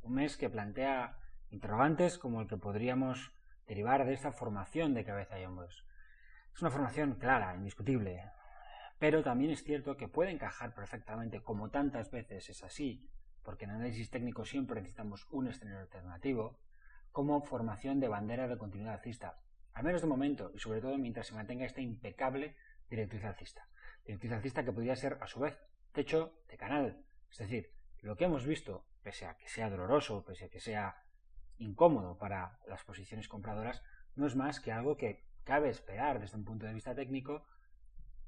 Un mes que plantea interrogantes como el que podríamos derivar de esta formación de cabeza y hombros. Es una formación clara, indiscutible, pero también es cierto que puede encajar perfectamente, como tantas veces es así, porque en análisis técnico siempre necesitamos un escenario alternativo, como formación de bandera de continuidad alcista, al menos de momento, y sobre todo mientras se mantenga esta impecable directriz alcista. Directriz alcista que podría ser, a su vez, techo de canal. Es decir, lo que hemos visto, pese a que sea doloroso, pese a que sea incómodo para las posiciones compradoras, no es más que algo que cabe esperar desde un punto de vista técnico,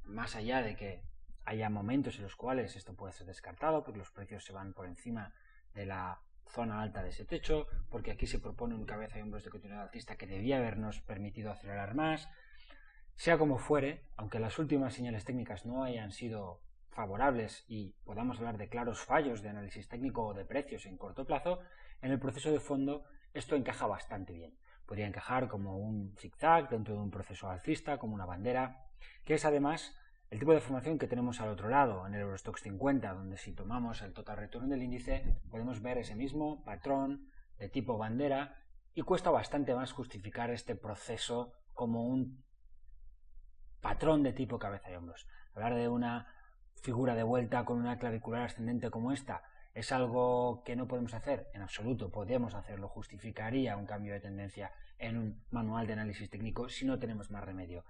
más allá de que haya momentos en los cuales esto puede ser descartado, porque los precios se van por encima de la zona alta de ese techo, porque aquí se propone un cabeza y hombros de continuidad alcista que debía habernos permitido acelerar más. Sea como fuere, aunque las últimas señales técnicas no hayan sido favorables y podamos hablar de claros fallos de análisis técnico o de precios en corto plazo, en el proceso de fondo esto encaja bastante bien. Podría encajar como un zigzag dentro de un proceso alcista, como una bandera, que es además el tipo de formación que tenemos al otro lado, en el Eurostoxx 50, donde si tomamos el total return del índice podemos ver ese mismo patrón de tipo bandera y cuesta bastante más justificar este proceso como un patrón de tipo cabeza y hombros. Hablar de una figura de vuelta con una clavicular ascendente como esta es algo que no podemos hacer, en absoluto podemos hacerlo, justificaría un cambio de tendencia en un manual de análisis técnico si no tenemos más remedio.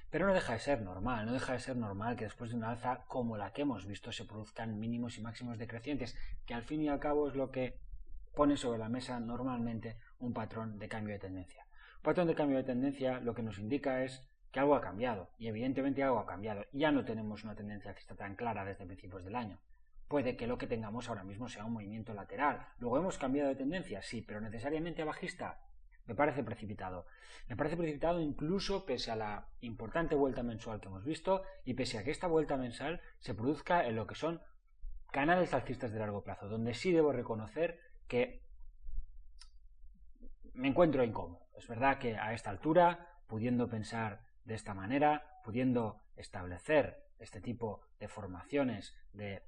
Pero no deja de ser normal, que después de una alza como la que hemos visto se produzcan mínimos y máximos decrecientes, que al fin y al cabo es lo que pone sobre la mesa normalmente un patrón de cambio de tendencia. Un patrón de cambio de tendencia lo que nos indica es que algo ha cambiado, y evidentemente algo ha cambiado. Ya no tenemos una tendencia alcista tan clara desde principios del año. Puede que lo que tengamos ahora mismo sea un movimiento lateral. Luego hemos cambiado de tendencia, sí, pero necesariamente bajista. Me parece precipitado. Me parece precipitado incluso pese a la importante vuelta mensual que hemos visto y pese a que esta vuelta mensal se produzca en lo que son canales alcistas de largo plazo, donde sí debo reconocer que me encuentro incómodo. Es verdad que a esta altura, pudiendo pensar de esta manera, pudiendo establecer este tipo de formaciones de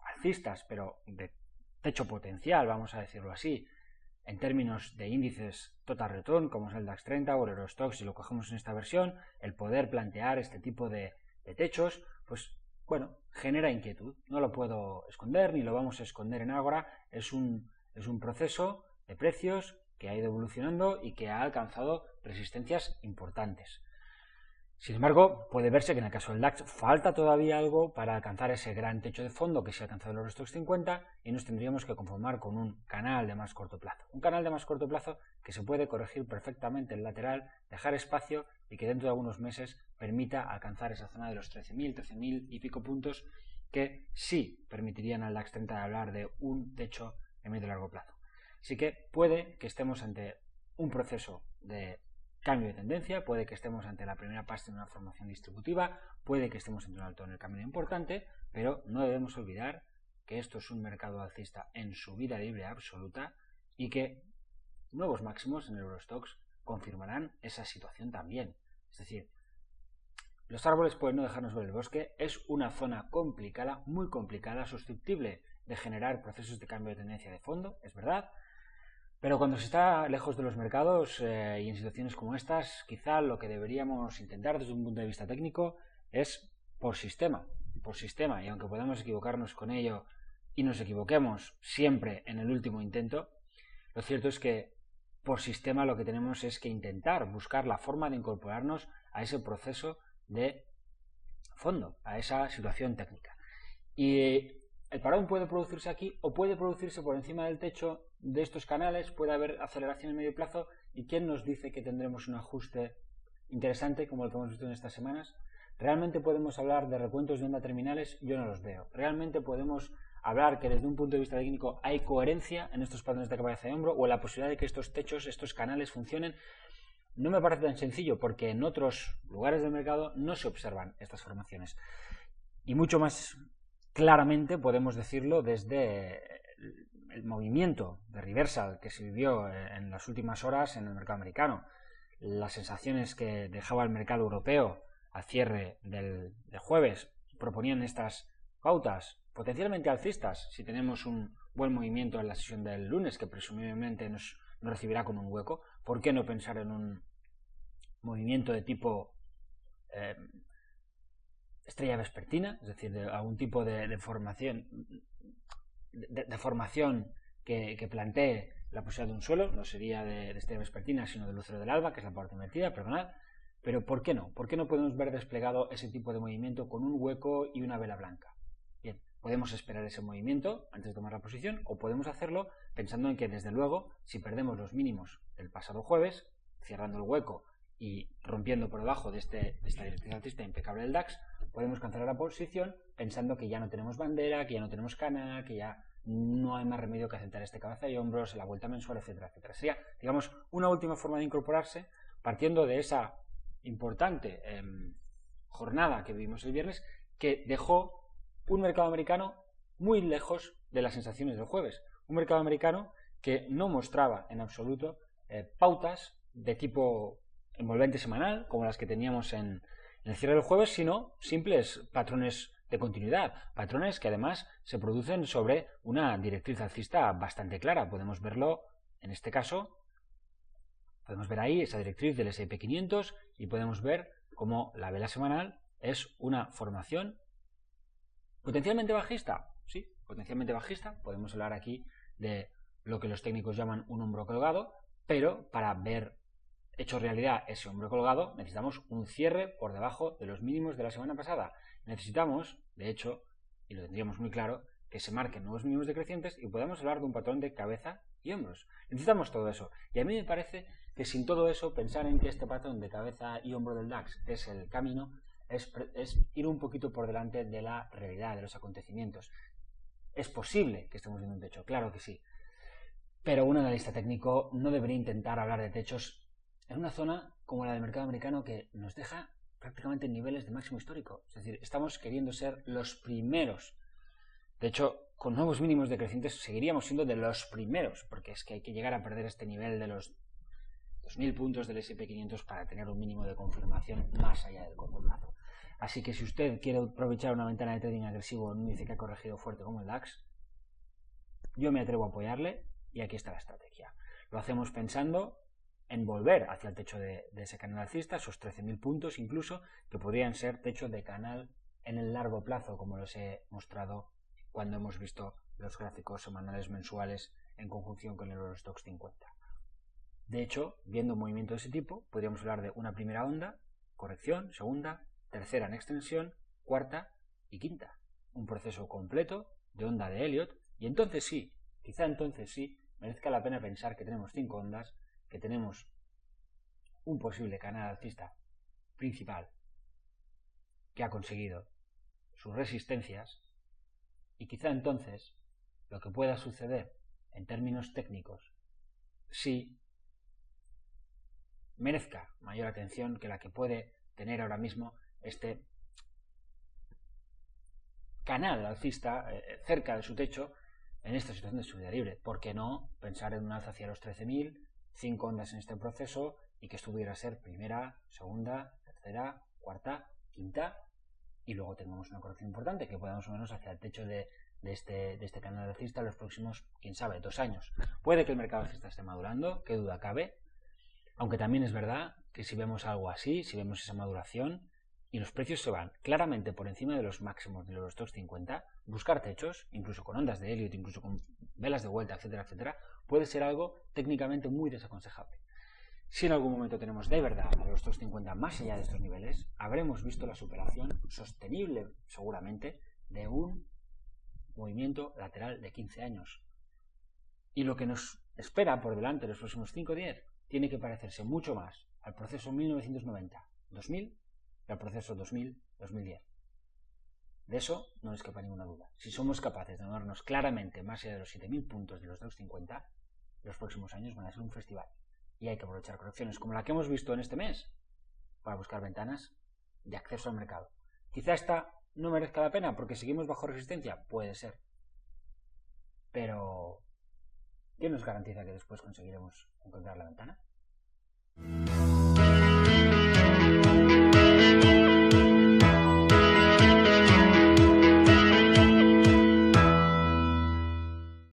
alcistas, pero de techo potencial, vamos a decirlo así, en términos de índices total return, como es el DAX 30 o el Eurostoxx, si lo cogemos en esta versión, el poder plantear este tipo de techos, pues bueno, genera inquietud. No lo puedo esconder, ni lo vamos a esconder en Ágora. Es un proceso de precios que ha ido evolucionando y que ha alcanzado resistencias importantes. Sin embargo, puede verse que en el caso del DAX falta todavía algo para alcanzar ese gran techo de fondo que se ha alcanzado en el Eurostoxx 50 y nos tendríamos que conformar con un canal de más corto plazo. Un canal de más corto plazo que se puede corregir perfectamente el lateral, dejar espacio y que dentro de algunos meses permita alcanzar esa zona de los 13.000, 13.000 y pico puntos que sí permitirían al DAX 30 hablar de un techo de medio y largo plazo. Así que puede que estemos ante un proceso de cambio de tendencia, puede que estemos ante la primera fase de una formación distributiva, puede que estemos ante un alto en el camino importante, pero no debemos olvidar que esto es un mercado alcista en subida libre absoluta y que nuevos máximos en el Eurostoxx confirmarán esa situación también. Es decir, los árboles pueden no dejarnos ver el bosque, es una zona complicada, muy complicada, susceptible de generar procesos de cambio de tendencia de fondo, es verdad. Pero cuando se está lejos de los mercados y en situaciones como estas, quizá lo que deberíamos intentar desde un punto de vista técnico es por sistema, y aunque podamos equivocarnos con ello y nos equivoquemos siempre en el último intento, lo cierto es que por sistema lo que tenemos es que intentar buscar la forma de incorporarnos a ese proceso de fondo, a esa situación técnica. Y el parón puede producirse aquí o puede producirse por encima del techo de estos canales, puede haber aceleración en medio plazo y ¿quién nos dice que tendremos un ajuste interesante como el que hemos visto en estas semanas? ¿Realmente podemos hablar de recuentos de onda terminales? Yo no los veo. ¿Realmente podemos hablar que desde un punto de vista técnico hay coherencia en estos patrones de cabeza de hombro o la posibilidad de que estos techos, estos canales funcionen? No me parece tan sencillo porque en otros lugares del mercado no se observan estas formaciones. Y mucho más claramente podemos decirlo desde el movimiento de reversal que se vivió en las últimas horas en el mercado americano. Las sensaciones que dejaba el mercado europeo al cierre de jueves proponían estas pautas potencialmente alcistas si tenemos un buen movimiento en la sesión del lunes, que presumiblemente nos recibirá con un hueco, ¿por qué no pensar en un movimiento de tipo estrella vespertina? Es decir, de algún tipo de formación que plantee la posibilidad de un suelo, no sería de estrella vespertina, sino de lucero del alba, que es la parte invertida, perdonad. Pero ¿por qué no? ¿Por qué no podemos ver desplegado ese tipo de movimiento con un hueco y una vela blanca? Bien, podemos esperar ese movimiento antes de tomar la posición, o podemos hacerlo pensando en que, desde luego, si perdemos los mínimos del pasado jueves, cerrando el hueco y rompiendo por debajo de esta directriz alcista impecable del DAX, podemos cancelar la posición pensando que ya no tenemos bandera, que ya no tenemos canal, que ya no hay más remedio que aceptar este cabeza y hombros, la vuelta mensual, etcétera, etcétera. Sería, digamos, una última forma de incorporarse partiendo de esa importante jornada que vivimos el viernes, que dejó un mercado americano muy lejos de las sensaciones del jueves. Un mercado americano que no mostraba en absoluto pautas de tipo envolvente semanal, como las que teníamos en el cierre del jueves, sino simples patrones de continuidad, patrones que además se producen sobre una directriz alcista bastante clara. Podemos verlo en este caso, podemos ver ahí esa directriz del S&P 500 y podemos ver cómo la vela semanal es una formación potencialmente bajista. Sí, potencialmente bajista. Podemos hablar aquí de lo que los técnicos llaman un hombro colgado, pero para ver hecho realidad ese hombro colgado necesitamos un cierre por debajo de los mínimos de la semana pasada. Necesitamos, de hecho, y lo tendríamos muy claro, que se marquen nuevos mínimos decrecientes y podamos hablar de un patrón de cabeza y hombros. Necesitamos todo eso. Y a mí me parece que sin todo eso, pensar en que este patrón de cabeza y hombro del DAX es el camino, es ir un poquito por delante de la realidad, de los acontecimientos. ¿Es posible que estemos viendo un techo? Claro que sí. Pero un analista técnico no debería intentar hablar de techos en una zona como la del mercado americano, que nos deja prácticamente en niveles de máximo histórico. Es decir, estamos queriendo ser los primeros. De hecho, con nuevos mínimos decrecientes seguiríamos siendo de los primeros, porque es que hay que llegar a perder este nivel de los 2000 puntos del S&P 500 para tener un mínimo de confirmación más allá del corto plazo. Así que si usted quiere aprovechar una ventana de trading agresivo en un índice que ha corregido fuerte como el DAX, yo me atrevo a apoyarle y aquí está la estrategia. Lo hacemos pensando en volver hacia el techo de ese canal alcista, esos 13.000 puntos incluso, que podrían ser techo de canal en el largo plazo, como los he mostrado cuando hemos visto los gráficos semanales mensuales en conjunción con el Eurostoxx 50. De hecho, viendo un movimiento de ese tipo, podríamos hablar de una primera onda, corrección, segunda, tercera en extensión, cuarta y quinta. Un proceso completo de onda de Elliott, y entonces sí, quizá entonces sí, merezca la pena pensar que tenemos 5 ondas, que tenemos un posible canal alcista principal que ha conseguido sus resistencias, y quizá entonces lo que pueda suceder en términos técnicos sí merezca mayor atención que la que puede tener ahora mismo este canal alcista cerca de su techo en esta situación de subida libre. ¿Por qué no pensar en un alza hacia los 13.000, 5 ondas en este proceso, y que esto pudiera ser primera, segunda, tercera, cuarta, quinta, y luego tengamos una corrección importante que podamos menos hacia el techo de este canal alcista en los próximos, quién sabe, 2 años? Puede que el mercado alcista esté madurando, qué duda cabe, aunque también es verdad que si vemos algo así, si vemos esa maduración y los precios se van claramente por encima de los máximos del Eurostoxx 50, buscar techos, incluso con ondas de Elliott, incluso con velas de vuelta, etcétera, etcétera, puede ser algo técnicamente muy desaconsejable. Si en algún momento tenemos de verdad al Eurostoxx 50 más allá de estos niveles, habremos visto la superación sostenible, seguramente, de un movimiento lateral de 15 años. Y lo que nos espera por delante en los próximos 5 o 10 tiene que parecerse mucho más al proceso 1990-2000 que al proceso 2000-2010. De eso no les quepa ninguna duda. Si somos capaces de movernos claramente más allá de los 7.000 puntos de los 250, los próximos años van a ser un festival. Y hay que aprovechar correcciones como la que hemos visto en este mes para buscar ventanas de acceso al mercado. Quizá esta no merezca la pena porque seguimos bajo resistencia, puede ser. Pero ¿quién nos garantiza que después conseguiremos encontrar la ventana?